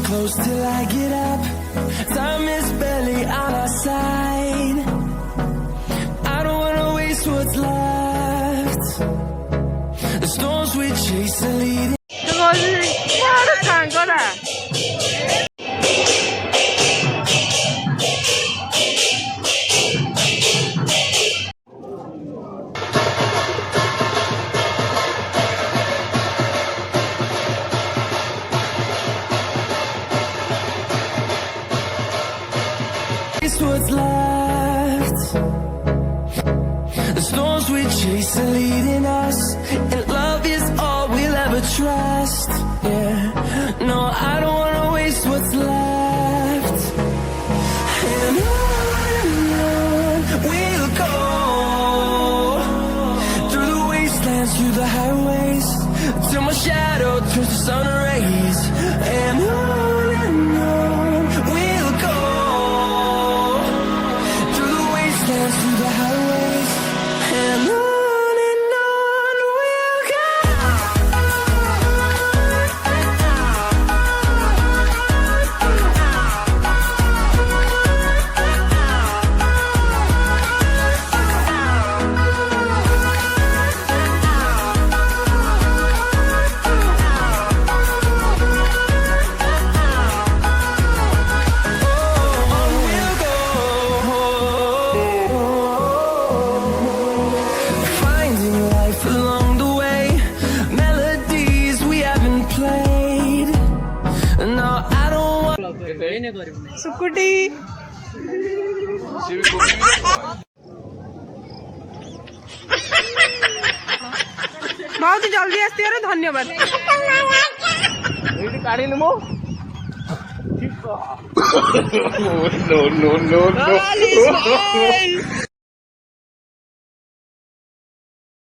close till I get up. Time is barely on our side. I don't wanna waste what's left. The storms we chase are leading. What's left. The storms we chase are leading us, and love is all we'll ever trust. Yeah, no, I don't wanna waste what's left. And on we'll go, through the wastelands, through the highways, till my shadow turns to sun rays. And on we'll go, through the highways, and on we'll go. सुकुटी बहुत जल्दी आसती है, धन्यवाद। No.